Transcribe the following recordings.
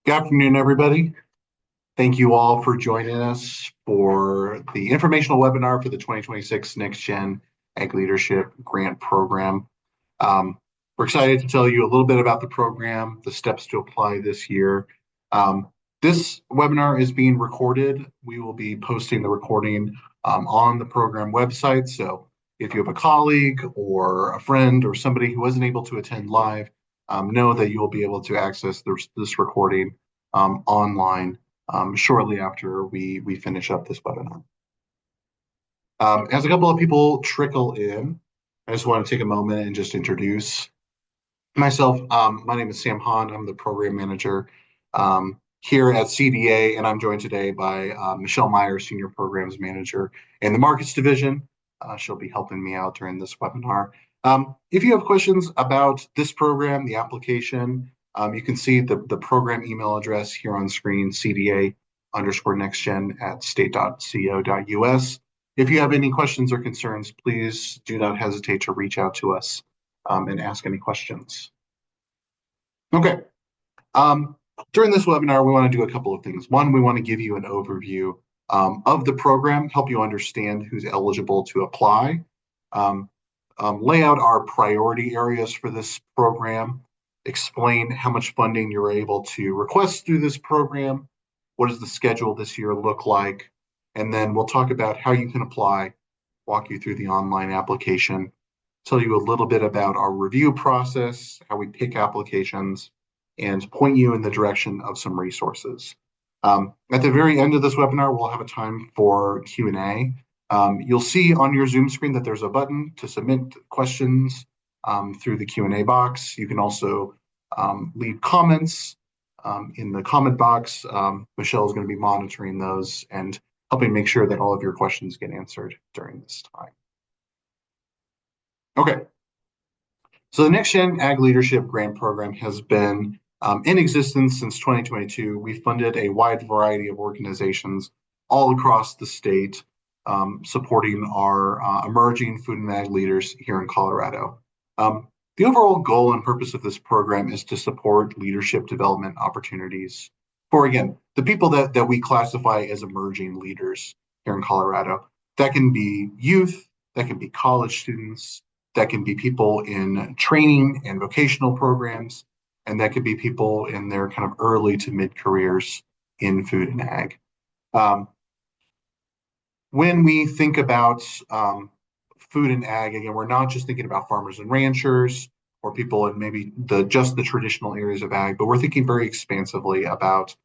Good afternoon, everybody. Thank you all for joining us for the informational webinar for the 2026 NextGen Ag Leadership Grant Program. We're excited to tell you a little bit about the program, the steps to apply this year. This webinar is being recorded. We will be posting the recording on the program website. So if you have a colleague or a friend or somebody who wasn't able to attend live, know that you'll be able to access this recording online shortly after we finish up this webinar. As a couple of people trickle in, I just want to take a moment and just introduce myself. My name is Sam Hahn. I'm the program manager here at CDA, and I'm joined today by Michele Meyer, senior programs manager in the markets division. She'll be helping me out during this webinar. If you have questions about this program, the application, you can see the program email address here on screen, cda_nextgen@state.co.us. If you have any questions or concerns, please do not hesitate to reach out to us and ask any questions. Okay. During this webinar, we want to do a couple of things. One, we want to give you an overview of the program, help you understand who's eligible to apply, lay out our priority areas for this program, explain how much funding you're able to request through this program, what does the schedule this year look like, and then we'll talk about how you can apply, walk you through the online application, tell you a little bit about our review process, how we pick applications, and point you in the direction of some resources. At the very end of this webinar, we'll have a time for Q&A. You'll see on your Zoom screen that there's a button to submit questions through the Q&A box. You can also leave comments in the comment box. Michele is going to be monitoring those and helping make sure that all of your questions get answered during this time. Okay. So the NextGen Ag Leadership Grant Program has been in existence since 2022. We funded a wide variety of organizations all across the state, supporting our emerging food and ag leaders here in Colorado. The overall goal and purpose of this program is to support leadership development opportunities for, again, the people that we classify as emerging leaders here in Colorado. That can be youth, that can be college students, that can be people in training and vocational programs, and that could be people in their kind of early to mid careers in food and ag. When we think about food and ag, again, we're not just thinking about farmers and ranchers or people in maybe just the traditional areas of ag, but we're thinking very expansively about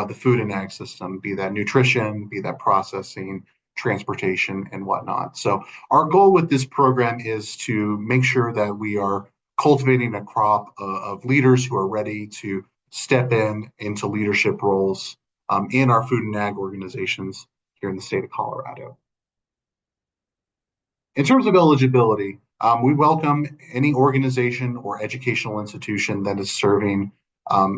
the food and ag system, be that nutrition, be that processing, transportation, and whatnot. So our goal with this program is to make sure that we are cultivating a crop of leaders who are ready to step into leadership roles in our food and ag organizations here in the state of Colorado. In terms of eligibility, we welcome any organization or educational institution that is serving,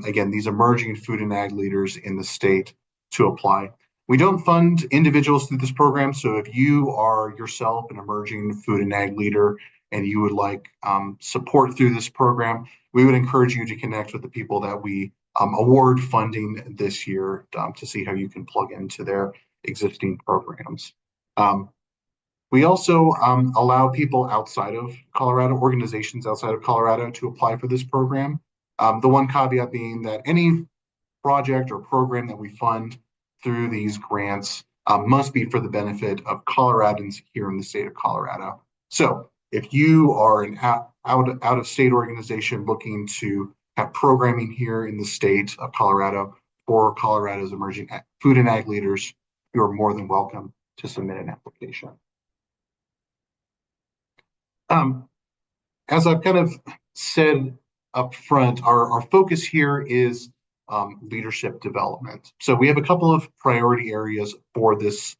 again, these emerging food and ag leaders in the state to apply. We don't fund individuals through this program, so if you are yourself an emerging food and ag leader and you would like support through this program, we would encourage you to connect with the people that we award funding this year to see how you can plug into their existing programs. We also allow people outside of Colorado, organizations outside of Colorado, to apply for this program. The one caveat being that any project or program that we fund through these grants must be for the benefit of Coloradans here in the state of Colorado. So if you are an out-of-state organization looking to have programming here in the state of Colorado for Colorado's emerging food and ag leaders, you are more than welcome to submit an application. As I've kind of said up front, our focus here is leadership development. So we have a couple of priority areas for this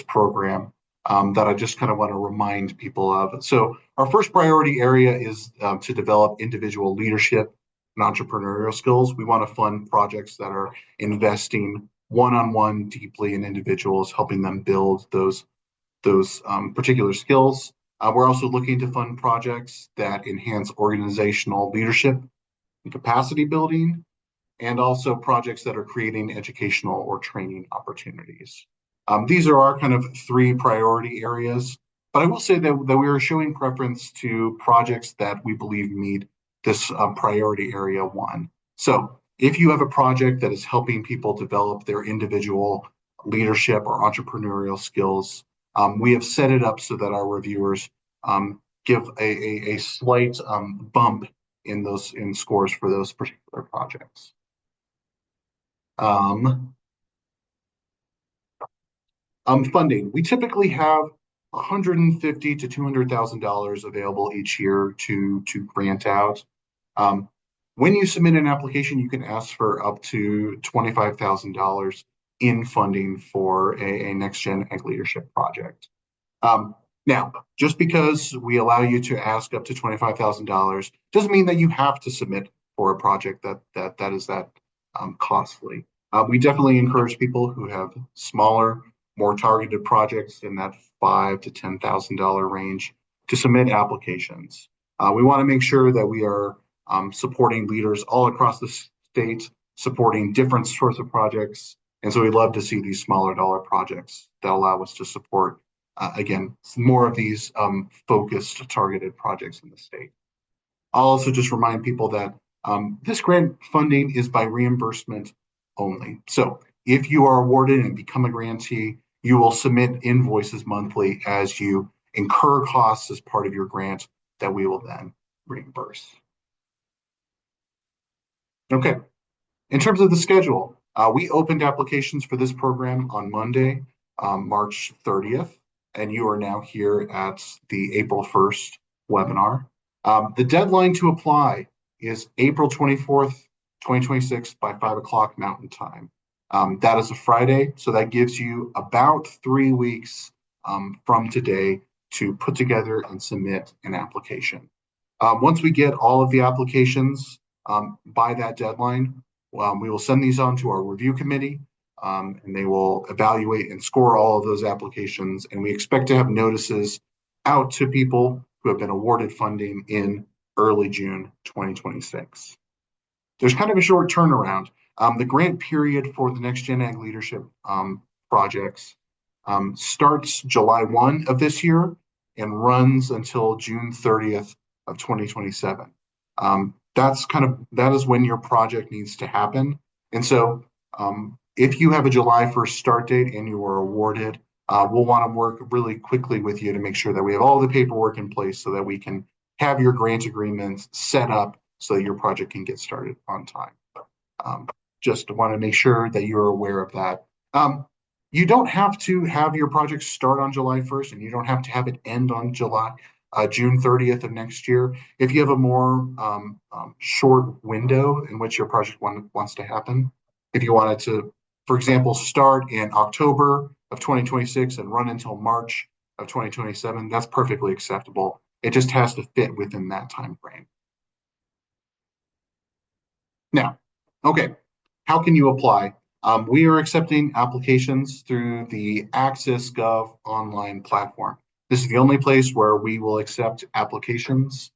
program that I just kind of want to remind people of. So our first priority area is to develop individual leadership and entrepreneurial skills. We want to fund projects that are investing one-on-one deeply in individuals, helping them build those particular skills. We're also looking to fund projects that enhance organizational leadership and capacity building. and also projects that are creating educational or training opportunities. These are our kind of three priority areas, but I will say that we are showing preference to projects that we believe meet this priority area one. So if you have a project that is helping people develop their individual leadership or entrepreneurial skills, we have set it up so that our reviewers give a slight bump in scores for those particular projects. Funding. We typically have $150,000 to $200,000 available each year to grant out. When you submit an application, you can ask for up to $25,000 in funding for a NextGen Ag Leadership project. Now, just because we allow you to ask up to $25,000 doesn't mean that you have to submit for a project that is costly. We definitely encourage people who have smaller, more targeted projects in that $5,000 to $10,000 range to submit applications. We want to make sure that we are supporting leaders all across the state, supporting different sorts of projects. And so we love to see these smaller dollar projects that allow us to support, again, more of these focused, targeted projects in the state. I'll also just remind people that this grant funding is by reimbursement only. So if you are awarded and become a grantee, you will submit invoices monthly as you incur costs as part of your grant that we will then reimburse. Okay, in terms of the schedule, we opened applications for this program on Monday, March 30th, and you are now here at the April 1st webinar. The deadline to apply is April 24th, 2026 by 5 o'clock Mountain Time. That is a Friday, so that gives you about 3 weeks from today to put together and submit an application. Once we get all of the applications by that deadline, we will send these on to our review committee, and they will evaluate and score all of those applications. And we expect to have notices out to people who have been awarded funding in early June 2026. There's kind of a short turnaround. The grant period for the NextGen Ag Leadership projects starts July 1 of this year and runs until June 30th of 2027. That is when your project needs to happen. And so if you have a July 1st start date and you are awarded, we'll want to work really quickly with you to make sure that we have all the paperwork in place so that we can have your grant agreements set up so that your project can get started on time. Just want to make sure that you're aware of that. You don't have to have your project start on July 1st, and you don't have to have it end on June 30th of next year. If you have a more short window in which your project wants to happen, if you wanted to, for example, start in October of 2026 and run until March of 2027, that's perfectly acceptable. It just has to fit within that time frame. Now, okay, how can you apply? We are accepting applications through the Access.gov online platform. This is the only place where we will accept applications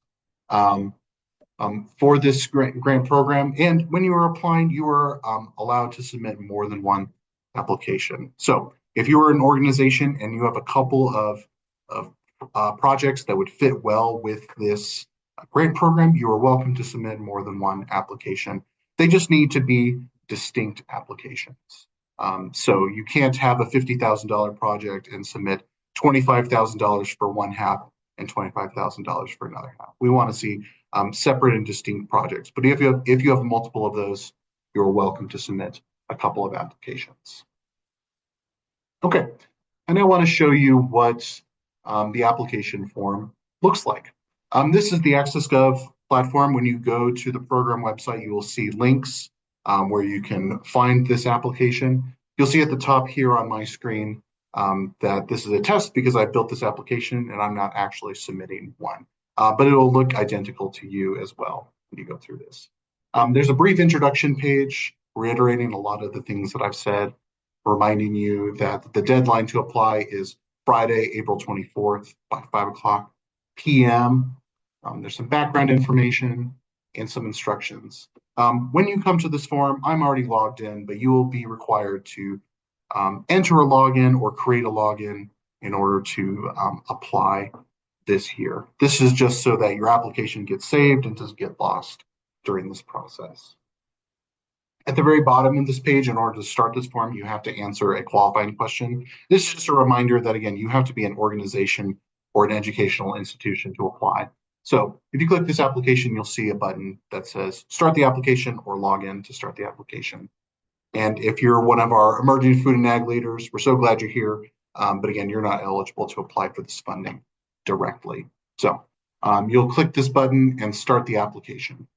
for this grant program. And when you are applying, you are allowed to submit more than one application. So if you are an organization and you have a couple of projects that would fit well with this grant program, you are welcome to submit more than one application. They just need to be distinct applications. So you can't have a $50,000 project and submit $25,000 for one half and $25,000 for another half. We want to see separate and distinct projects. But if you have multiple of those, you're welcome to submit a couple of applications. Okay, and I want to show you what the application form looks like. This is the Access.gov platform. When you go to the program website, you will see links where you can find this application. You'll see at the top here on my screen that this is a test because I built this application and I'm not actually submitting one. But it will look identical to you as well when you go through this. There's a brief introduction page reiterating a lot of the things that I've said, reminding you that the deadline to apply is Friday, April 24th by 5 o'clock p.m. There's some background information and some instructions. When you come to this form, I'm already logged in, but you will be required to enter a login or create a login in order to apply this here. This is just so that your application gets saved and doesn't get lost during this process. At the very bottom of this page, in order to start this form, you have to answer a qualifying question. This is just a reminder that, again, you have to be an organization or an educational institution to apply. So if you click this application, you'll see a button that says start the application or log in to start the application. And if you're one of our emerging food and ag leaders, we're so glad you're here. But again, you're not eligible to apply for this funding directly. So you'll click this button and start the application.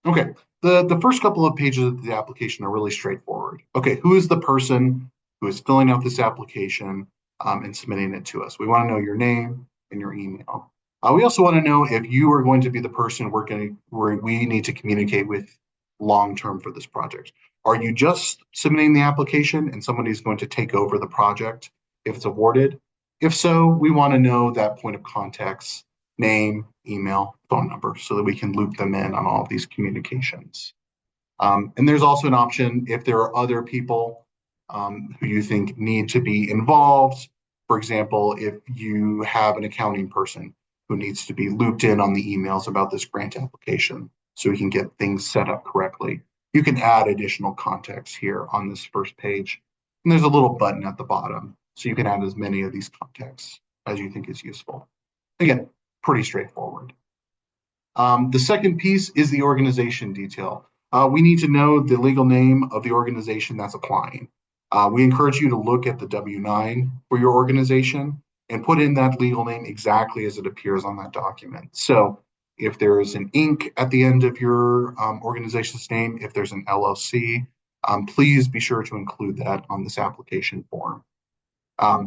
Okay, the first couple of pages of the application are really straightforward. Okay, who is the person who is filling out this application and submitting it to us? We want to know your name and your email. We also want to know if you are going to be the person we need to communicate with long-term for this project. Are you just submitting the application and somebody's going to take over the project if it's awarded? If so, we want to know that point of contact's name, email, phone number, so that we can loop them in on all of these communications. And there's also an option if there are other people who you think need to be involved. For example, if you have an accounting person who needs to be looped in on the emails about this grant application so we can get things set up correctly, you can add additional context here on this first page. And there's a little button at the bottom, so you can add as many of these contexts as you think is useful. Again, pretty straightforward. The second piece is the organization detail. We need to know the legal name of the organization that's applying. We encourage you to look at the W-9 for your organization and put in that legal name exactly as it appears on that document. So if there is an Inc. at the end of your organization's name, if there's an LLC, please be sure to include that on this application form.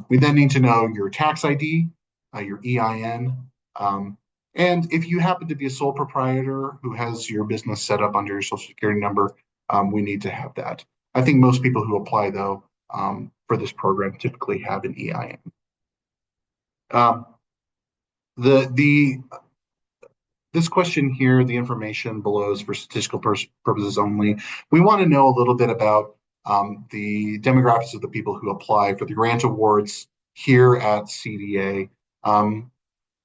We then need to know your tax ID, your EIN, and if you happen to be a sole proprietor who has your business set up under your social security number, we need to have that. I think most people who apply, though, for this program typically have an EIN. This question here, the information below is for statistical purposes only. We want to know a little bit about the demographics of the people who apply for the grant awards here at CDA.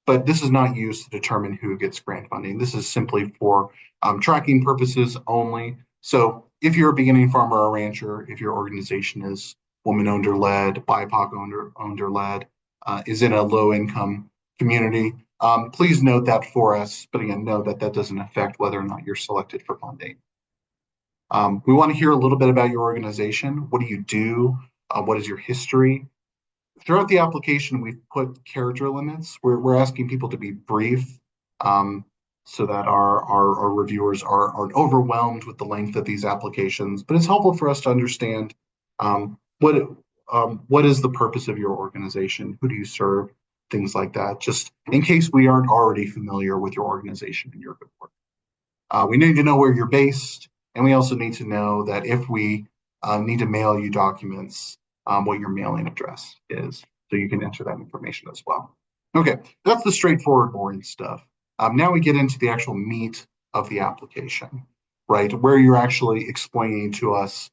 But this is not used to determine who gets grant funding. This is simply for tracking purposes only. So if you're a beginning farmer or rancher, if your organization is woman-owned or led, BIPOC owned or led, is in a low-income community, please note that for us. But again, know that that doesn't affect whether or not you're selected for funding. We want to hear a little bit about your organization. What do you do? What is your history? Throughout the application, we've put character limits. We're asking people to be brief so that our reviewers aren't overwhelmed with the length of these applications. But it's helpful for us to understand what is the purpose of your organization? Who do you serve? Things like that, just in case we aren't already familiar with your organization and your good work. We need to know where you're based, and we also need to know that if we need to mail you documents, what your mailing address is, so you can enter that information as well. Okay, that's the straightforward, boring stuff. Now we get into the actual meat of the application, right? Where you're actually explaining to us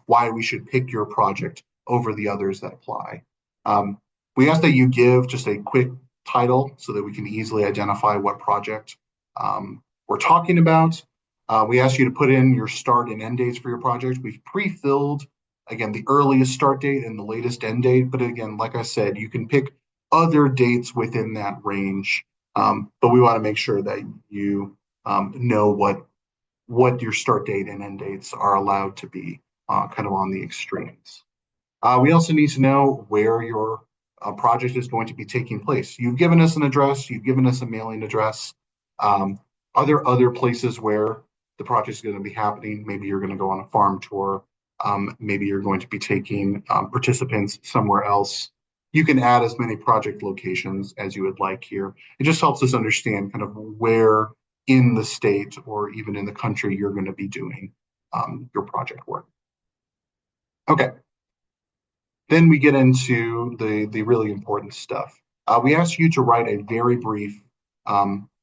why we should pick your project over the others that apply. We ask that you give just a quick title so that we can easily identify what project we're talking about. We ask you to put in your start and end dates for your project. We've pre-filled, again, the earliest start date and the latest end date. But again, like I said, you can pick other dates within that range. But we want to make sure that you know what your start date and end dates are allowed to be kind of on the extremes. We also need to know where your project is going to be taking place. You've given us an address, you've given us a mailing address. Are there other places where the project is going to be happening? Maybe you're going to go on a farm tour. Maybe you're going to be taking participants somewhere else. You can add as many project locations as you would like here. It just helps us understand kind of where in the state or even in the country you're going to be doing your project work. Okay. Then we get into the really important stuff. We ask you to write a very brief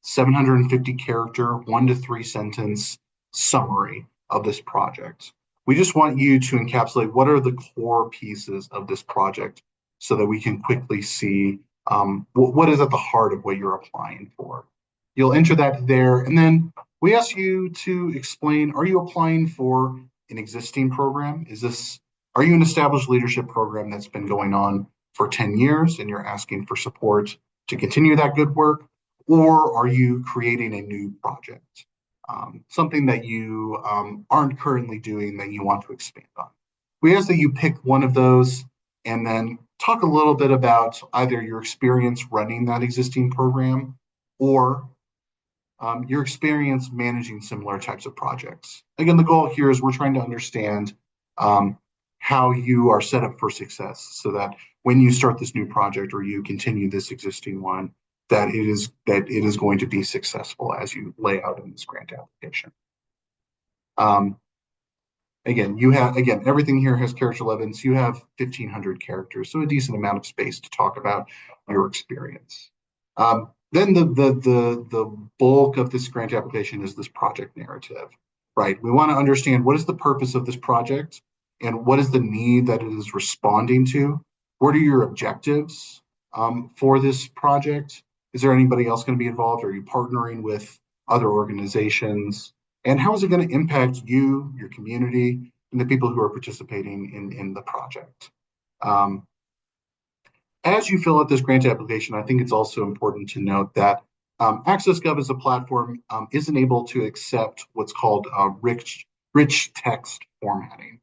750 character, 1 to 3 sentence summary of this project. We just want you to encapsulate what are the core pieces of this project so that we can quickly see what is at the heart of what you're applying for. You'll enter that there, and then we ask you to explain, are you applying for an existing program? Are you an established leadership program that's been going on for 10 years and you're asking for support to continue that good work? Or are you creating a new project? Something that you aren't currently doing that you want to expand on. We ask that you pick one of those and then talk a little bit about either your experience running that existing program or your experience managing similar types of projects. Again, the goal here is we're trying to understand how you are set up for success so that when you start this new project or you continue this existing one, that it is going to be successful as you lay out in this grant application. Again, everything here has character limits. You have 1,500 characters, so a decent amount of space to talk about your experience. Then the bulk of this grant application is this project narrative, right? We want to understand what is the purpose of this project and what is the need that it is responding to? What are your objectives for this project? Is there anybody else going to be involved? Are you partnering with other organizations? And how is it going to impact you, your community, and the people who are participating in the project? As you fill out this grant application, I think it's also important to note that AccessGov as a platform isn't able to accept what's called rich text formatting.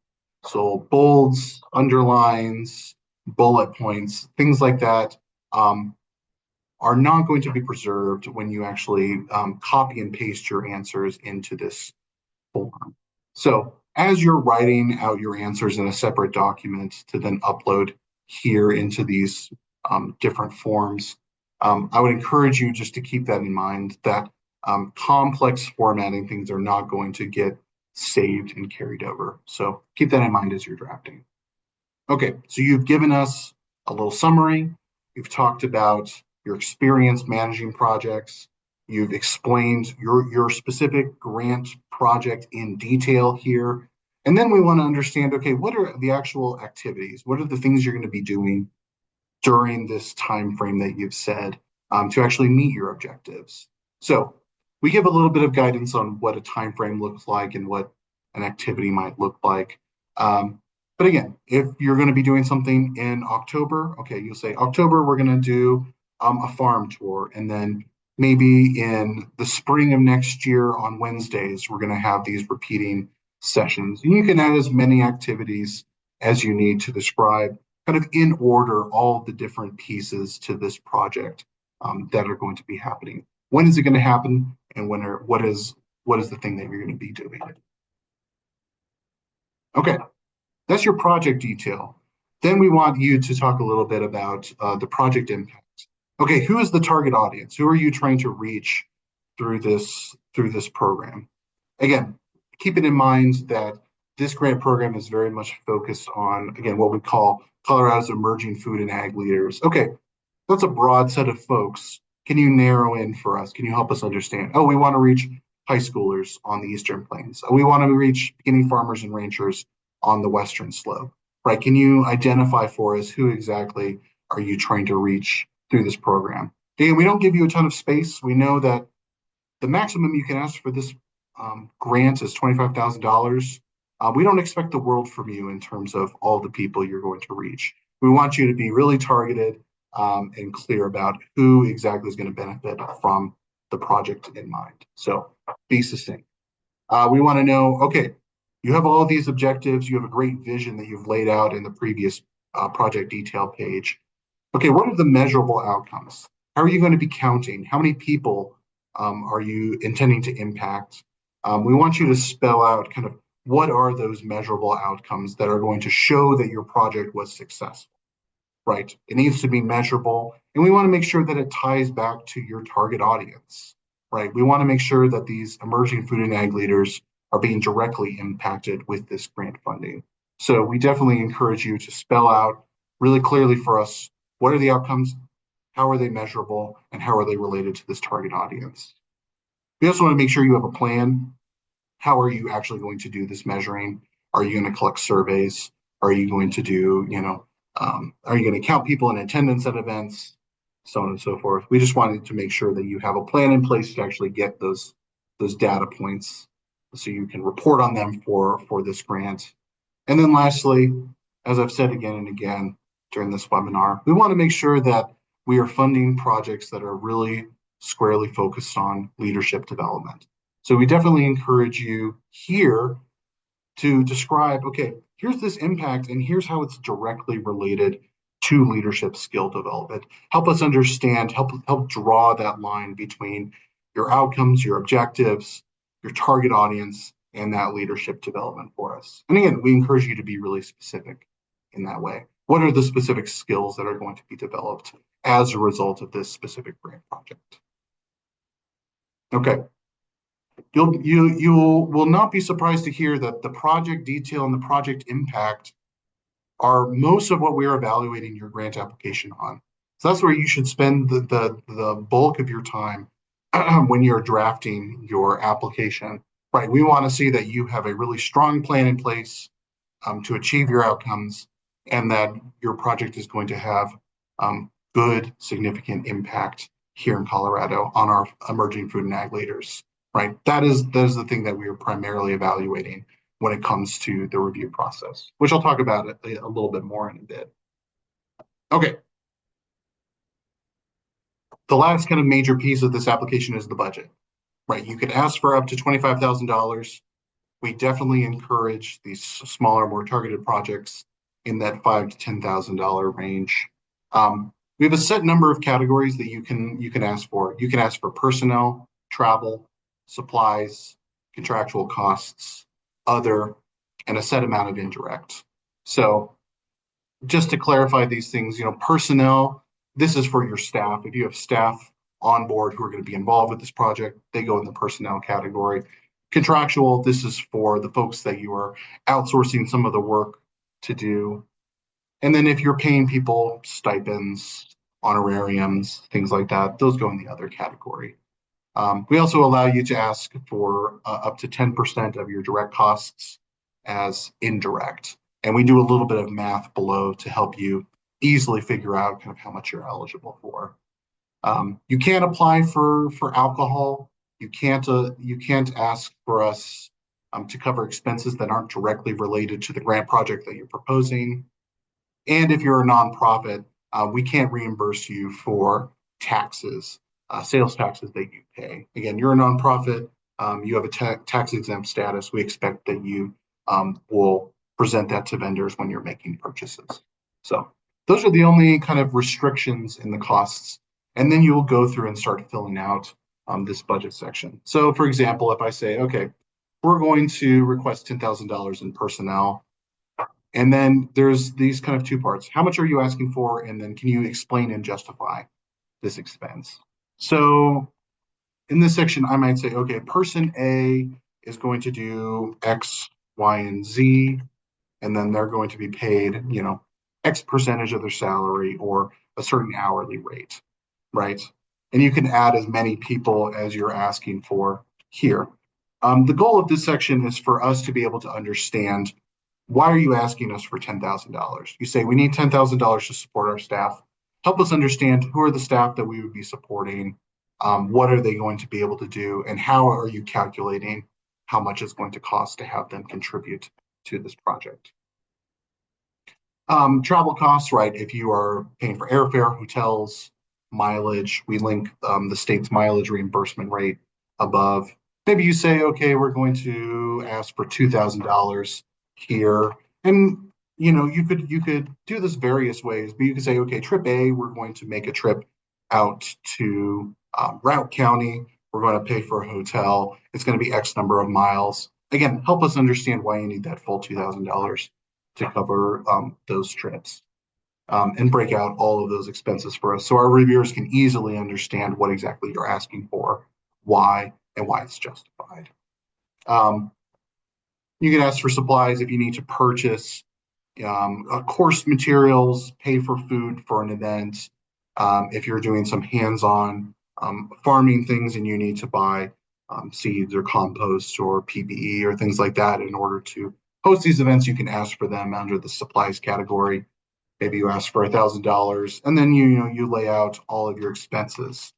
So bolds, underlines, bullet points, things like that are not going to be preserved when you actually copy and paste your answers into this form. So as you're writing out your answers in a separate document to then upload here into these different forms, I would encourage you just to keep that in mind, that complex formatting things are not going to get saved and carried over. So keep that in mind as you're drafting. Okay, so you've given us a little summary. You've talked about your experience managing projects. You've explained your specific grant project in detail here. And then we want to understand, okay, what are the actual activities? What are the things you're going to be doing during this time frame that you've said to actually meet your objectives? So we give a little bit of guidance on what a time frame looks like and what an activity might look like. But again, if you're going to be doing something in October, okay, you'll say, October, we're going to do a farm tour. And then maybe in the spring of next year on Wednesdays, we're going to have these repeating sessions. And you can add as many activities as you need to describe kind of in order all the different pieces to this project that are going to be happening. When is it going to happen? And what is the thing that you're going to be doing? Okay, that's your project detail. Then we want you to talk a little bit about the project impact. Okay, who is the target audience? Who are you trying to reach through this program? Again, keeping in mind that this grant program is very much focused on, again, what we call Colorado's emerging food and ag leaders. Okay, that's a broad set of folks. Can you narrow in for us? Can you help us understand? Oh, we want to reach high schoolers on the Eastern Plains. Oh, we want to reach beginning farmers and ranchers on the Western Slope, right? Can you identify for us who exactly are you trying to reach through this program? Again, we don't give you a ton of space. We know that the maximum you can ask for this grant is $25,000. We don't expect the world from you in terms of all the people you're going to reach. We want you to be really targeted and clear about who exactly is going to benefit from the project in mind. So be succinct. We want to know, okay, you have all these objectives. You have a great vision that you've laid out in the previous project detail page. Okay, what are the measurable outcomes? How are you going to be counting? How many people are you intending to impact? We want you to spell out kind of what are those measurable outcomes that are going to show that your project was successful, right? It needs to be measurable, and we want to make sure that it ties back to your target audience, right? We want to make sure that these emerging food and ag leaders are being directly impacted with this grant funding. So we definitely encourage you to spell out really clearly for us, what are the outcomes, how are they measurable, and how are they related to this target audience? We also want to make sure you have a plan. How are you actually going to do this measuring? Are you going to collect surveys? Are you going to do, are you going to count people in attendance at events? So on and so forth. We just wanted to make sure that you have a plan in place to actually get those data points so you can report on them for this grant. And then lastly, as I've said again and again during this webinar, we want to make sure that we are funding projects that are really squarely focused on leadership development. So we definitely encourage you here to describe, okay, here's this impact and here's how it's directly related to leadership skill development. Help us understand, help draw that line between your outcomes, your objectives, your target audience, and that leadership development for us. And again, we encourage you to be really specific in that way. What are the specific skills that are going to be developed as a result of this specific grant project? Okay. You will not be surprised to hear that the project detail and the project impact are most of what we're evaluating your grant application on. So that's where you should spend the bulk of your time when you're drafting your application. Right, we want to see that you have a really strong plan in place to achieve your outcomes, and that your project is going to have good, significant impact here in Colorado on our emerging food and ag leaders. Right, that is the thing that we are primarily evaluating when it comes to the review process, which I'll talk about a little bit more in a bit. Okay. The last kind of major piece of this application is the budget, right? You can ask for up to $25,000. We definitely encourage these smaller, more targeted projects in that $5,000 to $10,000 range. We have a set number of categories that you can ask for. You can ask for personnel, travel, supplies, contractual costs, other, and a set amount of indirect. So just to clarify these things, personnel, this is for your staff. If you have staff on board who are going to be involved with this project, they go in the personnel category. Contractual, this is for the folks that you are outsourcing some of the work to do. And then if you're paying people stipends, honorariums, things like that, those go in the other category. We also allow you to ask for up to 10% of your direct costs as indirect. And we do a little bit of math below to help you easily figure out kind of how much you're eligible for. You can't apply for alcohol. You can't ask for us to cover expenses that aren't directly related to the grant project that you're proposing. And if you're a nonprofit, we can't reimburse you for taxes, sales taxes that you pay. Again, you're a nonprofit, you have a tax exempt status. We expect that you will present that to vendors when you're making purchases. So those are the only kind of restrictions in the costs. And then you will go through and start filling out this budget section. So for example, if I say, okay, we're going to request $10,000 in personnel. And then there's these kind of two parts. How much are you asking for? And then can you explain and justify this expense? So in this section, I might say, okay, person A is going to do X, Y, and Z, and then they're going to be paid, X percentage of their salary or a certain hourly rate, right? And you can add as many people as you're asking for here. The goal of this section is for us to be able to understand, why are you asking us for $10,000? You say we need $10,000 to support our staff. Help us understand who are the staff that we would be supporting, what are they going to be able to do, and how are you calculating how much it's going to cost to have them contribute to this project. Travel costs, right? If you are paying for airfare, hotels, mileage, we link the state's mileage reimbursement rate above. Maybe you say, okay, we're going to ask for $2,000 here. And you could do this various ways, but you could say, okay, trip A, we're going to make a trip out to Routt County. We're going to pay for a hotel. It's going to be X number of miles. Again, help us understand why you need that full $2,000 to cover those trips, and break out all of those expenses for us so our reviewers can easily understand what exactly you're asking for, why, and why it's justified. You can ask for supplies if you need to purchase course materials, pay for food for an event. If you're doing some hands-on farming things and you need to buy seeds or compost or PPE or things like that in order to host these events. You can ask for them under the supplies category. Maybe you ask for $1,000, and then you lay out all of your expenses.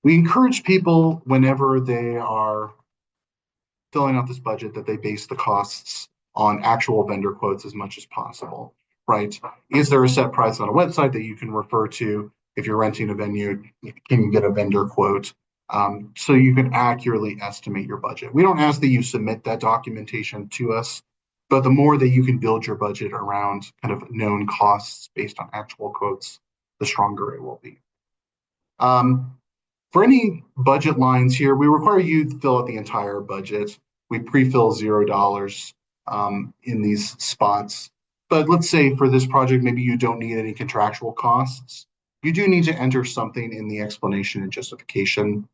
We encourage people whenever they are filling out this budget that they base the costs on actual vendor quotes as much as possible, right? Is there a set price on a website that you can refer to? If you're renting a venue, can you get a vendor quote? So you can accurately estimate your budget. We don't ask that you submit that documentation to us, but the more that you can build your budget around kind of known costs based on actual quotes, the stronger it will be. For any budget lines here, we require you to fill out the entire budget. We pre-fill $0 in these spots. But let's say for this project, maybe you don't need any contractual costs. You do need to enter something in the explanation and justification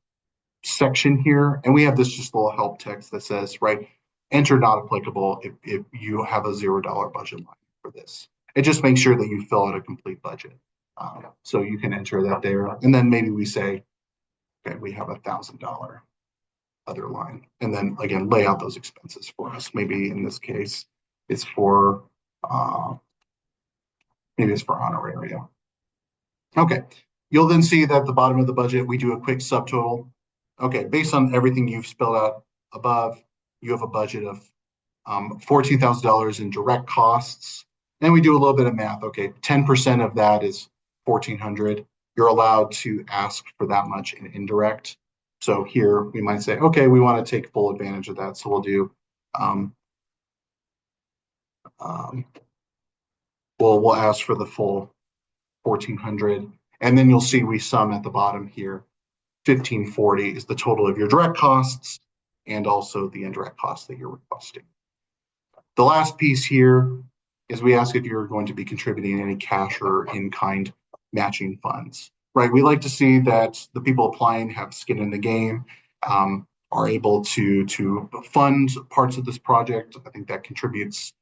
section here. And we have this just little help text that says, right, enter not applicable if you have a $0 budget line for this. It just makes sure that you fill out a complete budget. So you can enter that there. And then maybe we say, okay, we have $1,000 other line. And then again, lay out those expenses for us. Maybe in this case, it's for, maybe it's for honoraria. Okay, you'll then see that at the bottom of the budget, we do a quick subtotal. Okay, based on everything you've spelled out above, you have a budget of $14,000 in direct costs. And we do a little bit of math. Okay, 10% of that is $1,400. You're allowed to ask for that much in indirect. So here we might say, okay, we want to take full advantage of that. So we'll do, we'll ask for the full 1,400. And then you'll see we sum at the bottom here, 1,540 is the total of your direct costs and also the indirect costs that you're requesting. The last piece here is we ask if you're going to be contributing any cash or in-kind matching funds, right? We like to see that the people applying have skin in the game, are able to fund parts of this project. I think that contributes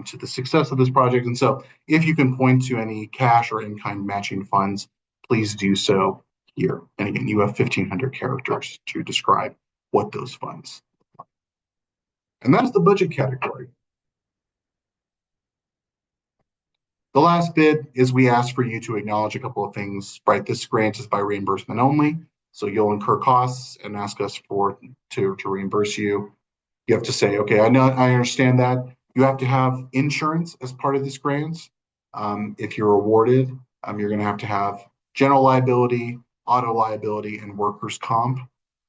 to the success of this project. And so if you can point to any cash or in-kind matching funds, please do so here. And again, you have 1,500 characters to describe what those funds are. And that's the budget category. The last bit is we ask for you to acknowledge a couple of things, right? This grant is by reimbursement only, so you'll incur costs and ask us to reimburse you. You have to say, okay, I understand that. You have to have insurance as part of this grant. If you're awarded, you're going to have general liability, auto liability, and workers' comp.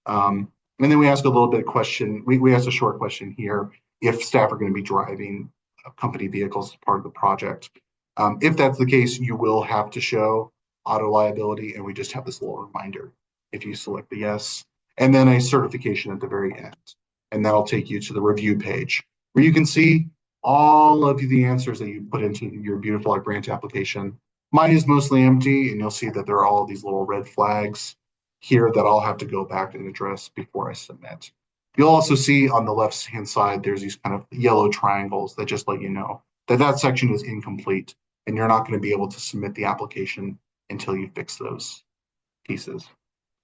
And then we ask a little bit of question. We ask a short question here if staff are going to be driving company vehicles as part of the project. If that's the case, you will have to show auto liability, and we just have this little reminder if you select the yes, and then a certification at the very end. And that'll take you to the review page where you can see all of the answers that you put into your beautiful Art grant application. Mine is mostly empty, and you'll see that there are all these little red flags here that I'll have to go back and address before I submit. You'll also see on the left-hand side, there's these kind of yellow triangles that just let you know that that section is incomplete, and you're not going to be able to submit the application until you fix those pieces.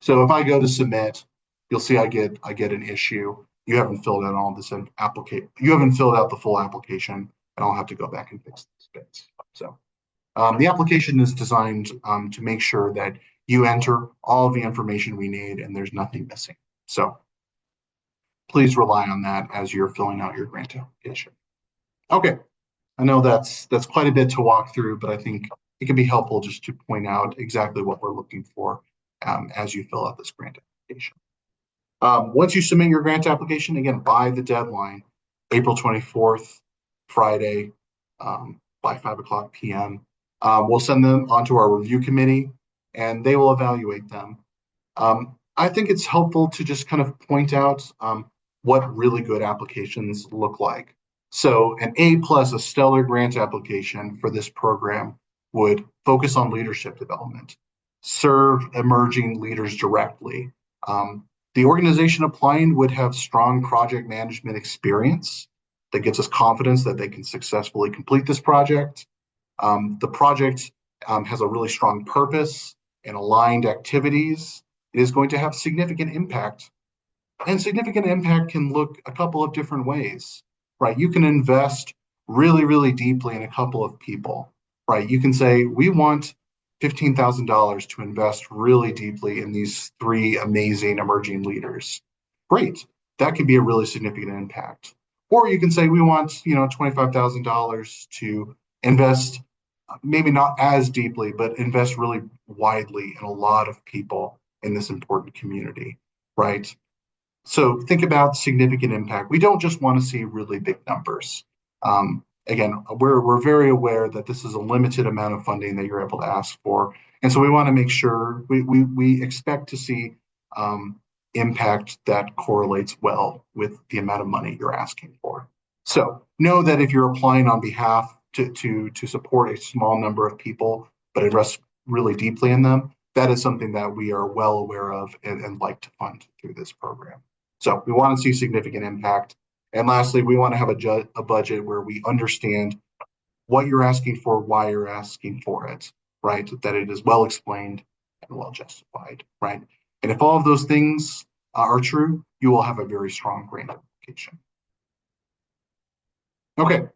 So if I go to submit, you'll see I get an issue. You haven't filled out all this application. You haven't filled out the full application, and I'll have to go back and fix these bits. So the application is designed to make sure that you enter all of the information we need and there's nothing missing. So please rely on that as you're filling out your grant application. Okay. I know that's quite a bit to walk through, but I think it can be helpful just to point out exactly what we're looking for as you fill out this grant application. Once you submit your grant application, again, by the deadline, April 24th, Friday, by 5 p.m., we'll send them onto our review committee, and they will evaluate them. I think it's helpful to just kind of point out what really good applications look like. So an A+, a stellar grant application for this program would focus on leadership development, serve emerging leaders directly. The organization applying would have strong project management experience that gives us confidence that they can successfully complete this project. The project has a really strong purpose and aligned activities it is going to have significant impact. And significant impact can look a couple of different ways, right? You can invest really, really deeply in a couple of people, right? You can say, we want $15,000 to invest really deeply in these three amazing emerging leaders. Great. That could be a really significant impact. Or you can say, we want, $25,000 to invest, maybe not as deeply, but invest really widely in a lot of people in this important community, right? So think about significant impact. We don't just want to see really big numbers. Again, we're very aware that this is a limited amount of funding that you're able to ask for, and so we want to make sure we expect to see impact that correlates well with the amount of money you're asking for. So know that if you're applying on behalf to support a small number of people, but invest really deeply in them, that is something that we are well aware of and like to fund through this program. So we want to see significant impact. And lastly, we want to have a budget where we understand what you're asking for, why you're asking for it, right? That it is well explained and well justified, right? And if all of those things are true, you will have a very strong grant application. Okay,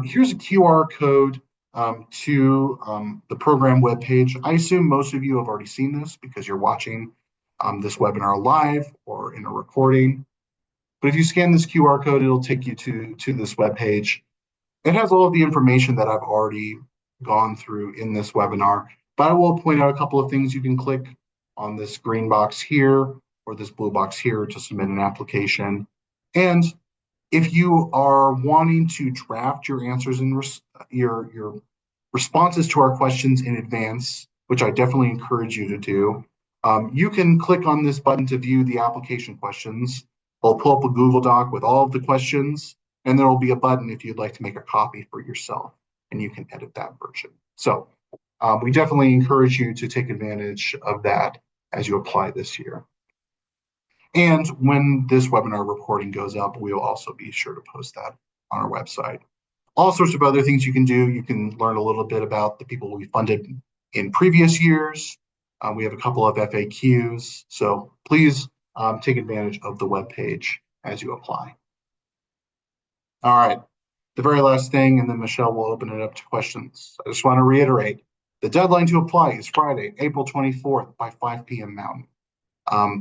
here's a QR code to the program webpage. I assume most of you have already seen this because you're watching this webinar live or in a recording. But if you scan this QR code, it'll take you to this webpage. It has all of the information that I've already gone through in this webinar, but I will point out a couple of things. You can click on this green box here or this blue box here to submit an application. And if you are wanting to draft your answers and your responses to our questions in advance, which I definitely encourage you to do, you can click on this button to view the application questions. I'll pull up a Google Doc with all of the questions, and there will be a button if you'd like to make a copy for yourself, and you can edit that version. So we definitely encourage you to take advantage of that as you apply this year. And when this webinar recording goes up, we will also be sure to post that on our website. All sorts of other things you can do. You can learn a little bit about the people we funded in previous years. We have a couple of FAQs, so please take advantage of the webpage as you apply. All right, the very last thing, and then Michelle will open it up to questions. I just want to reiterate, the deadline to apply is Friday, April 24th by 5 p.m. Mountain.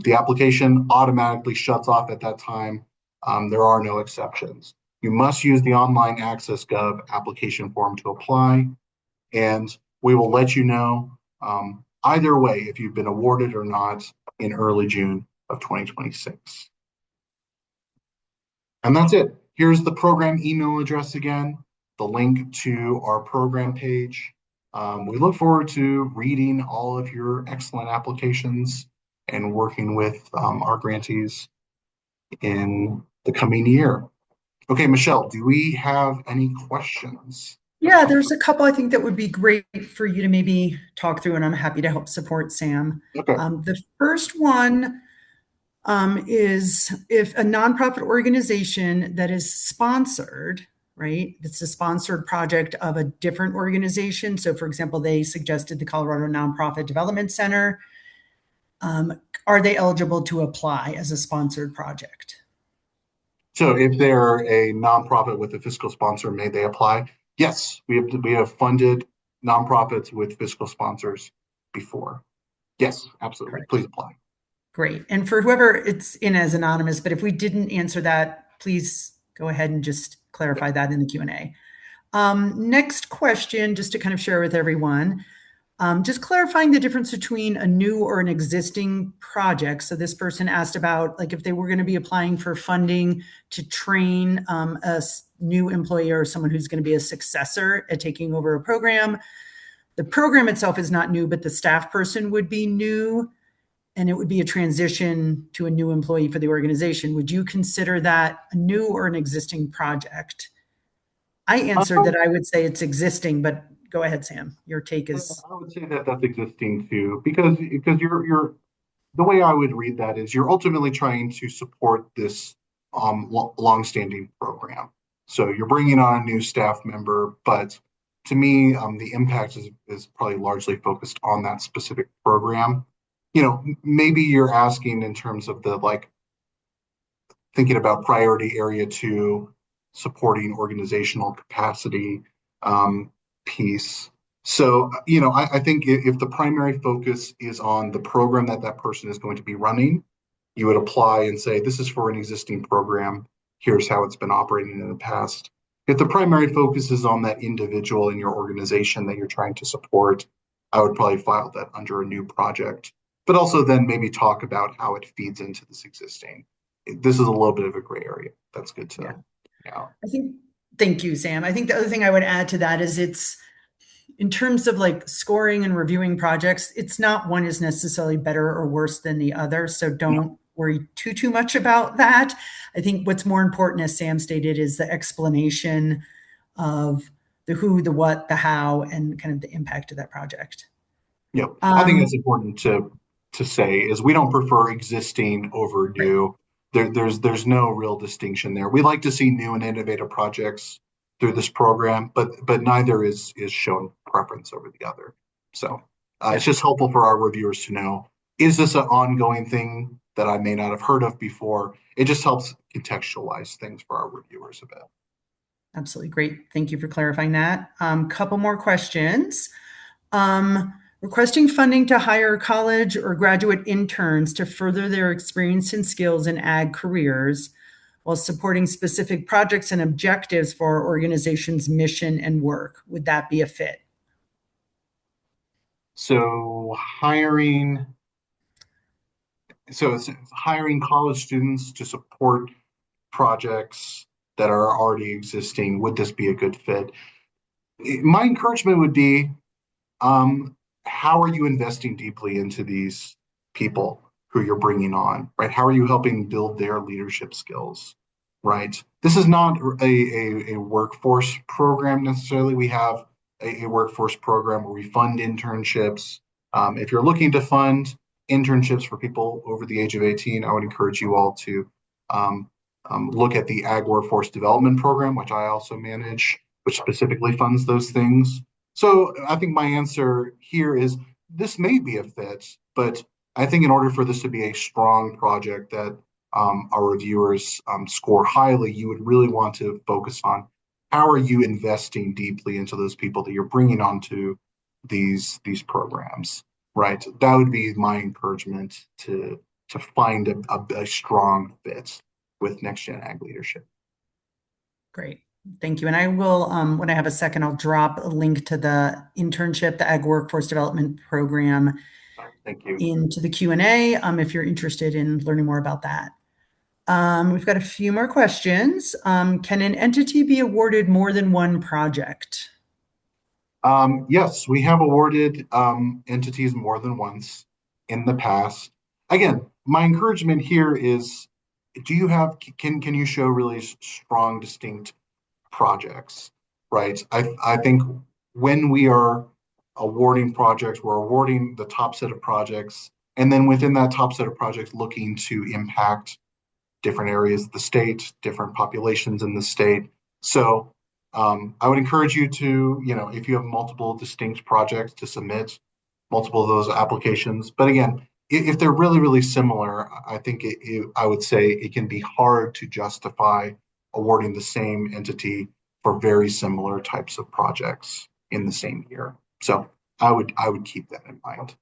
The application automatically shuts off at that time. There are no exceptions. You must use the online Access Gov application form to apply, and we will let you know either way if you've been awarded or not in early June of 2026. And that's it. Here's the program email address again, the link to our program page. We look forward to reading all of your excellent applications and working with our grantees in the coming year. Okay, Michelle, do we have any questions? Yeah, there's a couple I think that would be great for you to maybe talk through, and I'm happy to help support Sam. Okay. The first one is if a nonprofit organization that is sponsored, right? It's a sponsored project of a different organization. So for example, they suggested the Colorado Nonprofit Development Center. Are they eligible to apply as a sponsored project? So if they're a nonprofit with a fiscal sponsor, may they apply? Yes, we have funded nonprofits with fiscal sponsors before. Yes, absolutely. Correct. Please apply. Great. And for whoever it's in as anonymous, but if we didn't answer that, please go ahead and just clarify that in the Q&A. Next question, just to kind of share with everyone, just clarifying the difference between a new or an existing project. So this person asked about like if they were going to be applying for funding to train a new employee or someone who's going to be a successor at taking over a program. The program itself is not new, but the staff person would be new, and it would be a transition to a new employee for the organization. Would you consider that a new or an existing project? I answered that I would say it's existing, but go ahead, Sam. Your take is. I would say that that's existing too, because you're the way I would read that is you're ultimately trying to support this longstanding program. So you're bringing on a new staff member, but to me, the impact is probably largely focused on that specific program. maybe you're asking in terms of the like thinking about priority area two, supporting organizational capacity um, piece. So, I think if the primary focus is on the program that that person is going to be running, you would apply and say, this is for an existing program. Here's how it's been operating in the past. If the primary focus is on that individual in your organization that you're trying to support, I would probably file that under a new project, but also then maybe talk about how it feeds into this existing. This is a little bit of a gray area. That's good Yeah. to know. I think, thank you, Sam. I think the other thing I would add to that is it's in terms of like scoring and reviewing projects, it's not one is necessarily better or worse than the other. So don't worry too much about that. I think what's more important, as Sam stated, is the explanation of the who, the what, the how, and kind of the impact of that project. Yeah, I think that's Um, important to say is we don't prefer existing over right. new. There's no real distinction there. We like to see new and innovative projects through this program, but neither is shown preference over the other. So it's Yeah, just helpful for our reviewers to know, is this an ongoing thing that I may not have heard of before? It just helps contextualize things for our reviewers a bit. absolutely great. Thank you for clarifying that. Couple more questions. Requesting funding to hire college or graduate interns to further their experience and skills in ag careers while supporting specific projects and objectives for our organization's mission and work. Would that be a fit? So it's hiring college students to support projects that are already existing, would this be a good fit? My encouragement would be, how are you investing deeply into these people who you're bringing on, right? How are you helping build their leadership skills, right? This is not a workforce program necessarily. We have a workforce program where we fund internships. If you're looking to fund internships for people over the age of 18, I would encourage you all to um, look at the Ag Workforce Development Program, which I also manage, which specifically funds those things. So I think my answer here is this may be a fit, but I think in order for this to be a strong project that our reviewers score highly, you would really want to focus on how are you investing deeply into those people that you're bringing onto these programs, right? That would be my encouragement to find a strong fit with NextGen Ag leadership. Great. Thank you. And I will, when I have a second, I'll drop a link to the internship, the Ag Workforce Development Program Thank you. into the Q&A if you're interested in learning more about that. We've got a few more questions. Can an entity be awarded more than one project? Yes, we have awarded entities more than once in the past. Again, my encouragement here is, do you have can you show really strong, distinct projects, right? I think when we are awarding projects, we're awarding the top set of projects, and then within that top set of projects, looking to impact different areas of the state, different populations in the state. So I would encourage you to, if you have multiple distinct projects to submit multiple of those applications. But again, if they're really, really similar, I think I would say it can be hard to justify awarding the same entity for very similar types of projects in the same year. So I would keep that in mind.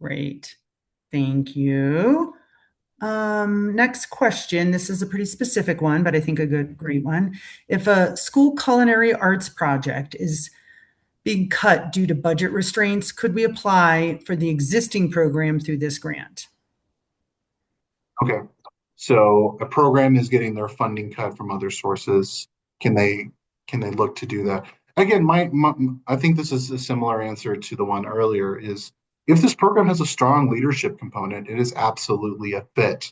Great. Thank you. Next question. This is a pretty specific one, but I think a great one. If a school culinary arts project is being cut due to budget restraints, could we apply for the existing program through this grant? Okay. So a program is getting their funding cut from other sources. Can they can they look to do that? Again, I think this is a similar answer to the one earlier is if this program has a strong leadership component, it is absolutely a fit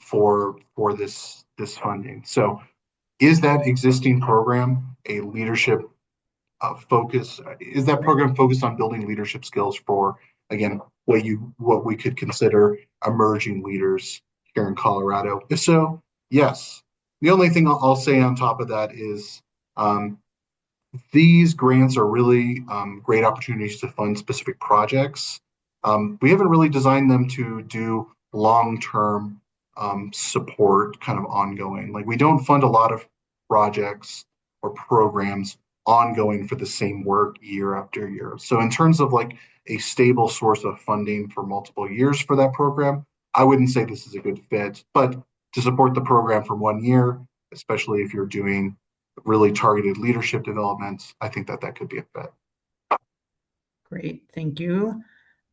for this funding. So is that existing program a leadership focus? Is that program focused on building leadership skills for, again, what we could consider emerging leaders here in Colorado? If so, yes. The only thing I'll say on top of that is these grants are really great opportunities to fund specific projects. We haven't really designed them to do long-term support kind of ongoing. Like we don't fund a lot of projects or programs ongoing for the same work year after year. So in terms of like a stable source of funding for multiple years for that program, I wouldn't say this is a good fit, but to support the program for 1 year, especially if you're doing really targeted leadership development, I think that that could be a fit. Great, thank you.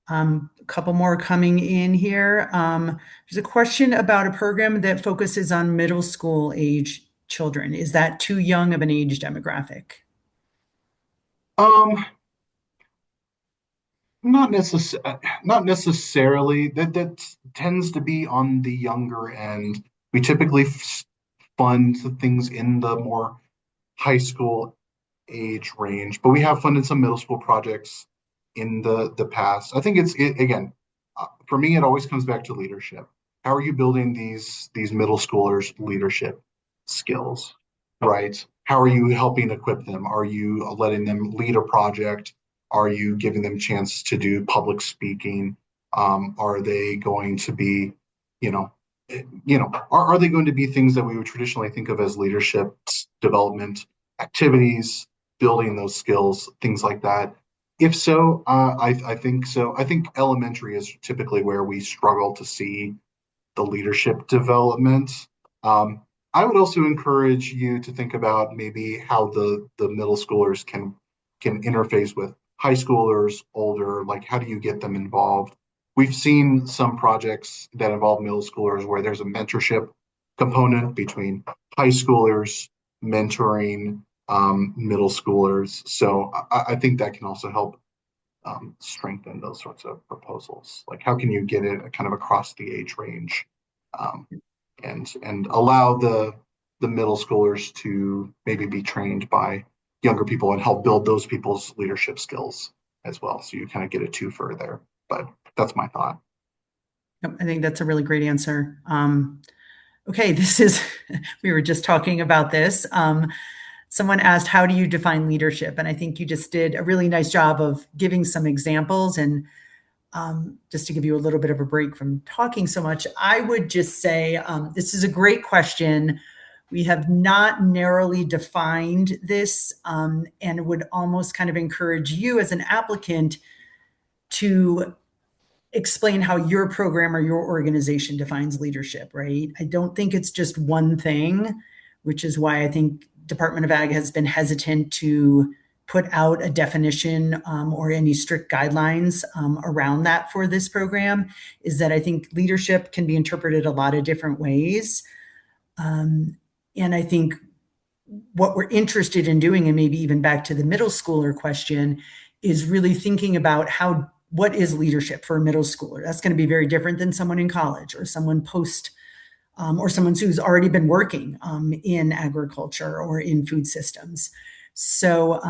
A couple more coming in here. There's a question about a program that focuses on middle school age children. Is that too young of an age demographic? Um, not necessarily. That tends to be on the younger end. We typically fund things in the more high school age range, but we have funded some middle school projects in the past. I think again, for me, it always comes back to leadership. How are you building these middle schoolers' leadership skills, right? How are you helping equip them? Are you letting them lead a project? Are you giving them a chance to do public speaking? Are they going to be, you know, are they going to be things that we would traditionally think of as leadership development activities, building those skills, things like that? If so, I think so. I think elementary is typically where we struggle to see the leadership development. Um, I would also encourage you to think about maybe how the middle schoolers can interface with high schoolers, older, like how do you get them involved? We've seen some projects that involve middle schoolers where there's a mentorship component between high schoolers mentoring middle schoolers. So I think that can also help strengthen those sorts of proposals. Like how can you get it kind of across the age range, um, and allow the middle schoolers to maybe be trained by younger people and help build those people's leadership skills as well. So you kind of get a twofer there. But that's my thought. Yep, I think that's a really great answer. Okay, this is, we were just talking about this. Someone asked, how do you define leadership? And I think you just did a really nice job of giving some examples. And just to give you a little bit of a break from talking so much, I would just say this is a great question. We have not narrowly defined this and would almost kind of encourage you as an applicant to explain how your program or your organization defines leadership, right? I don't think it's just one thing, which is why I think Department of Ag has been hesitant to put out a definition or any strict guidelines around that for this program, is that I think leadership can be interpreted a lot of different ways. And I think what we're interested in doing, and maybe even back to the middle schooler question, is really thinking about what is leadership for a middle schooler. That's going to be very different than someone in college or someone post or someone who's already been working in agriculture or in food systems. So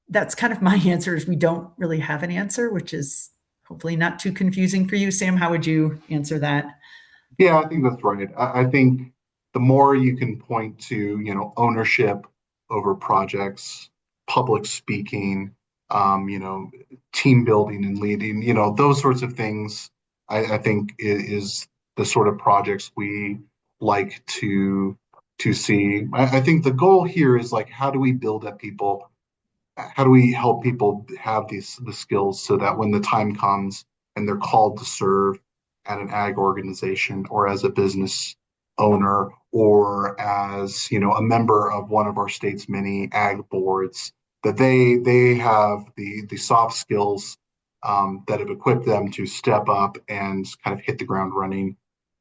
that's kind of my answer, is we don't really have an answer, which is hopefully not too confusing for you. Sam, how would you answer that? Yeah, I think that's right. I think the more you can point to, ownership over projects, public speaking, team building and leading, those sorts of things, I think is the sort of projects we like to see. I think the goal here is like, how do we build up people? How do we help people have the skills so that when the time comes and they're called to serve at an ag organization or as a business owner or as a member of one of our state's many ag boards, that they have the soft skills that have equipped them to step up and kind of hit the ground running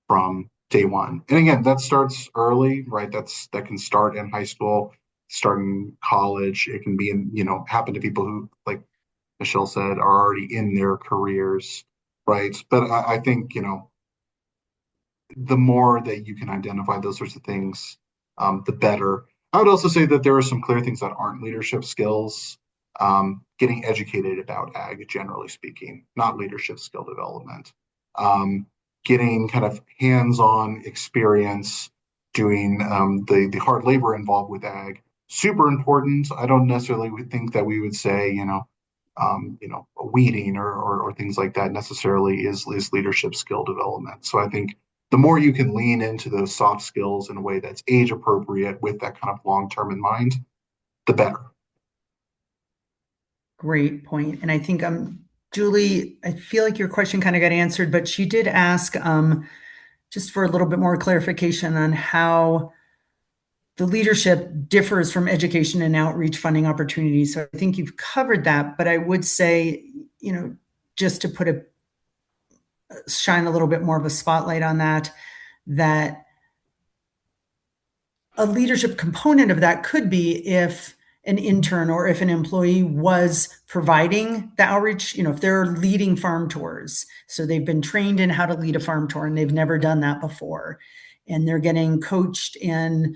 from day one. And again, that starts early, right? That can start in high school, start in college. It can be happen to people who, like Michelle said, are already in their careers, right? But I think, the more that you can identify those sorts of things, the better. I would also say that there are some clear things that aren't leadership skills. Getting educated about ag, generally speaking, not leadership skill development. Getting kind of hands-on experience doing the hard labor involved with ag, super important. I don't necessarily think that we would say, weeding or things like that necessarily is leadership skill development. So I think the more you can lean into those soft skills in a way that's age appropriate with that kind of long term in mind, the better. Great point. And I think Julie, I feel like your question kind of got answered, but she did ask just for a little bit more clarification on how the leadership differs from education and outreach funding opportunities. So I think you've covered that, but I would say, just to put shine a little bit more of a spotlight on that, that a leadership component of that could be if an intern or if an employee was providing the outreach, if they're leading farm tours. So they've been trained in how to lead a farm tour and they've never done that before. And they're getting coached in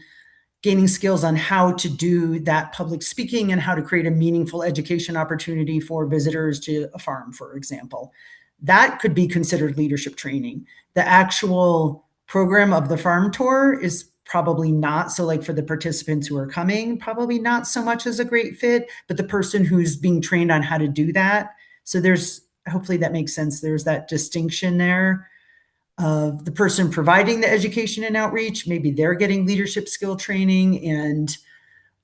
gaining skills on how to do that public speaking and how to create a meaningful education opportunity for visitors to a farm, for example. That could be considered leadership training. The actual program of the farm tour is probably not. So like for the participants who are coming, probably not so much as a great fit, but the person who's being trained on how to do that. So hopefully that makes sense. There's that distinction there of the person providing the education and outreach. Maybe they're getting leadership skill training. And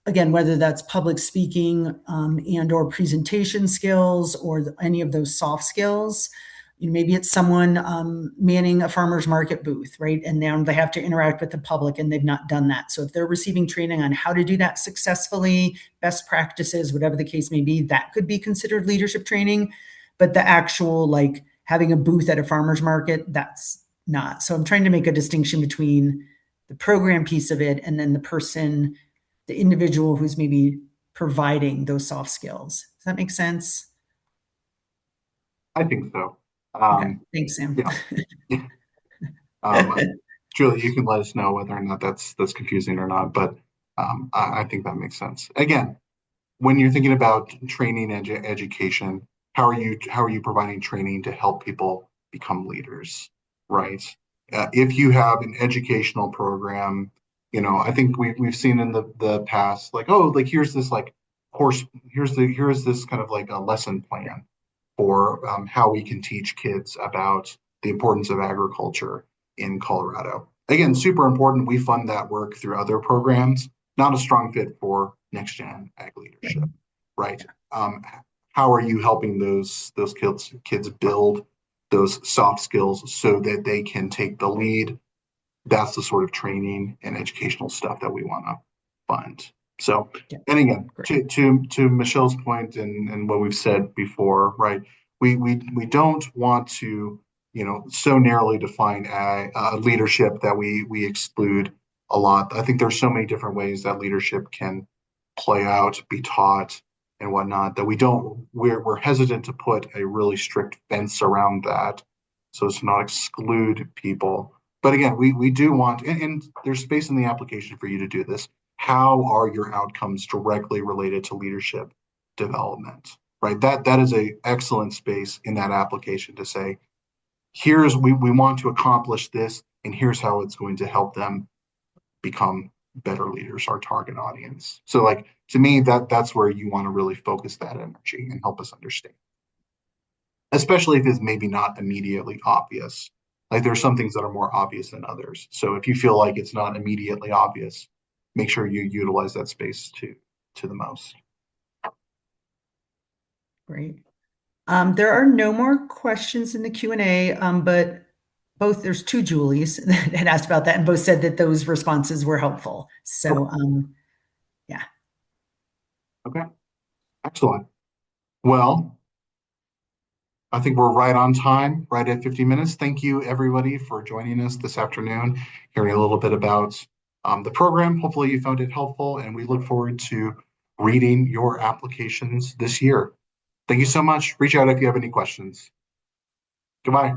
again, whether that's public speaking and or presentation skills or any of those soft skills. Maybe it's someone manning a farmer's market booth, right? And now they have to interact with the public and they've not done that. So if they're receiving training on how to do that successfully, best practices, whatever the case may be, that could be considered leadership training. But the actual like having a booth at a farmer's market, that's not. So I'm trying to make a distinction between the program piece of it and then the person, the individual who's maybe providing those soft skills. Does that make sense? I think so. Okay, thanks, Sam. Yeah. Julie, you can let us know whether or not that's confusing or not, but I think that makes sense. Again, when you're thinking about training and education, how are you providing training to help people become leaders, right? If you have an educational program, I think we've seen in the past, like, oh, like here's this like course, here's this kind of like a lesson plan for how we can teach kids about the importance of agriculture in Colorado. Again, super important. We fund that work through other programs, not a strong fit for NextGen ag leadership, right? How are you helping those kids build those soft skills so that they can take the lead? That's the sort of training and educational stuff that we want to fund. So, and again, to Michelle's point and what we've said before, right? We don't want to, so narrowly define a leadership that we exclude a lot. I think there's so many different ways that leadership can play out, be taught, and whatnot that we're hesitant to put a really strict fence around that, so as to not exclude people. But again, we do want, and there's space in the application for you to do this. How are your outcomes directly related to leadership development, right? That is a excellent space in that application to say, we want to accomplish this, and here's how it's going to help them become better leaders, our target audience. So like, to me, that's where you want to really focus that energy and help us understand, especially if it's maybe not immediately obvious. Like there's some things that are more obvious than others. So if you feel like it's not immediately obvious, make sure you utilize that space to the most. Great. There are no more questions in the Q&A, but there's two Julies that had asked about that and both said that those responses were helpful. So, yeah. Okay, excellent. Well, I think we're right on time, right at 50 minutes. Thank you, everybody, for joining us this afternoon, hearing a little bit about the program. Hopefully you found it helpful, and we look forward to reading your applications this year. Thank you so much. Reach out if you have any questions. Goodbye.